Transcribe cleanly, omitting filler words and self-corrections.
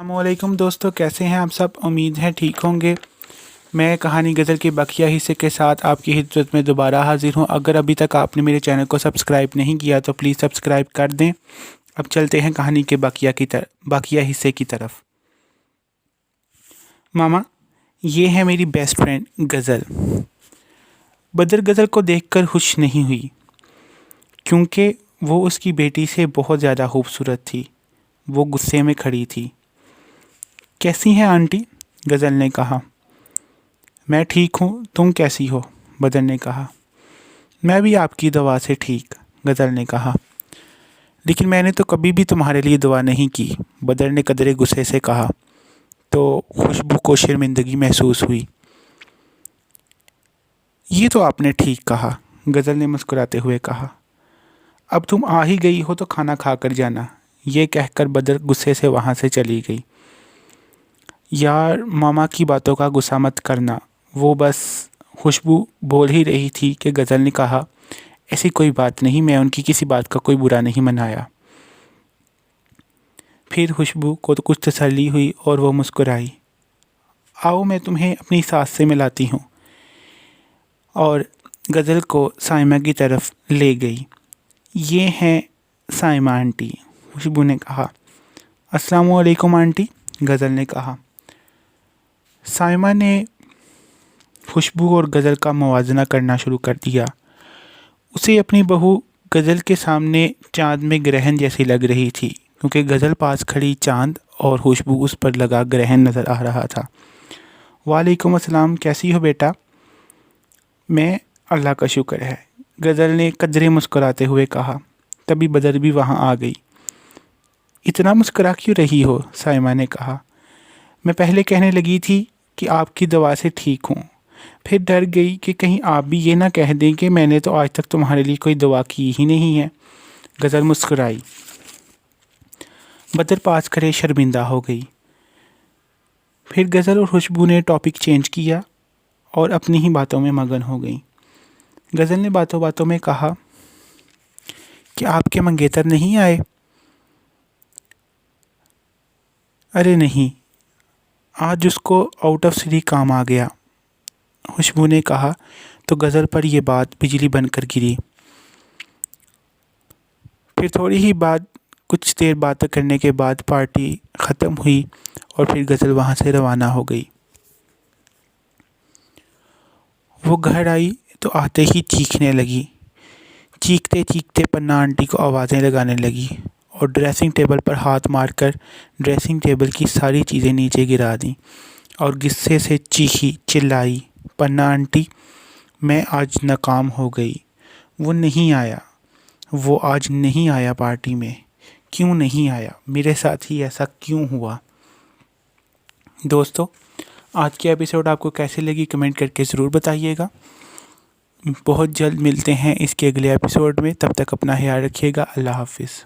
अस्सलामुअलैकुम दोस्तों, कैसे हैं आप सब। उम्मीद है ठीक होंगे। मैं कहानी गज़ल के बकिया हिस्से के साथ आपकी खिदमत में दोबारा हाजिर हूं। अगर अभी तक आपने मेरे चैनल को सब्सक्राइब नहीं किया तो प्लीज़ सब्सक्राइब कर दें। अब चलते हैं कहानी के बकिया हिस्से की तरफ। मामा, ये है मेरी बेस्ट फ्रेंड गज़ल। बदर गज़ल को देखकर खुश नहीं हुई क्योंकि वो उसकी बेटी से बहुत ज़्यादा खूबसूरत थी। वो गुस्से में खड़ी थी। कैसी हैं आंटी? गज़ल ने कहा। मैं ठीक हूँ, तुम कैसी हो? बदर ने कहा। मैं भी आपकी दुआ से ठीक, गज़ल ने कहा। लेकिन मैंने तो कभी भी तुम्हारे लिए दुआ नहीं की, बदर ने कदरे गुस्से से कहा। तो खुशबू को शर्मिंदगी महसूस हुई। ये तो आपने ठीक कहा, गज़ल ने मुस्कुराते हुए कहा। अब तुम आ ही गई हो तो खाना खा कर जाना। ये कहकर बदर गुस्से से वहाँ से चली गई। यार, मामा की बातों का गुस्सा मत करना, वो बस। खुशबू बोल ही रही थी कि गज़ल ने कहा, ऐसी कोई बात नहीं, मैं उनकी किसी बात का कोई बुरा नहीं मनाया। फिर खुशबू को तो कुछ तसल्ली हुई और वो मुस्कुराई। आओ, मैं तुम्हें अपनी सास से मिलाती हूँ। और गज़ल को साइमा की तरफ ले गई। ये हैं साइमा आंटी, खुशबू ने कहा। अस्सलामुअलैकुम आंटी, गज़ल ने कहा। साइमा ने खुशबू और गज़ल का मुवाज़ना करना शुरू कर दिया। उसे अपनी बहू गज़ल के सामने चाँद में ग्रहण जैसी लग रही थी, क्योंकि गज़ल पास खड़ी चाँद और खुशबू उस पर लगा ग्रहण नज़र आ रहा था। वालेकुम अस्सलाम, कैसी हो बेटा? मैं, अल्लाह का शुक्र है, गज़ल ने कदरे मुस्कुराते हुए कहा। तभी बदर भी वहाँ आ गई। इतना मुस्कुरा क्यों रही हो? साइमा ने कहा। मैं पहले कहने लगी थी कि आपकी दवा से ठीक हूँ, फिर डर गई कि कहीं आप भी ये ना कह दें कि मैंने तो आज तक तुम्हारे लिए कोई दवा की ही नहीं है। गज़ल मुस्कुराई। बदर पास खड़े शर्मिंदा हो गई। फिर गज़ल और खुशबू ने टॉपिक चेंज किया और अपनी ही बातों में मगन हो गई। गज़ल ने बातों बातों में कहा कि आपके मंगेतर नहीं आए? अरे नहीं, आज उसको आउट ऑफ सिटी काम आ गया, खुशबू ने कहा। तो गज़ल पर यह बात बिजली बनकर गिरी। फिर थोड़ी ही कुछ देर बातें करने के बाद पार्टी ख़त्म हुई और फिर गज़ल वहाँ से रवाना हो गई। वो घर आई तो आते ही चीखने लगी। चीखते चीखते पन्ना आंटी को आवाज़ें लगाने लगी और ड्रेसिंग टेबल पर हाथ मारकर ड्रेसिंग टेबल की सारी चीज़ें नीचे गिरा दी और गुस्से से चीखी चिल्लाई, पन्ना आंटी, मैं आज नाकाम हो गई। वो नहीं आया, वो आज नहीं आया पार्टी में। क्यों नहीं आया? मेरे साथ ही ऐसा क्यों हुआ? दोस्तों, आज की एपिसोड आपको कैसे लगी कमेंट करके ज़रूर बताइएगा। बहुत जल्द मिलते हैं इसके अगले एपिसोड में। तब तक अपना ख्याल रखिएगा। अल्लाह हाफिज़।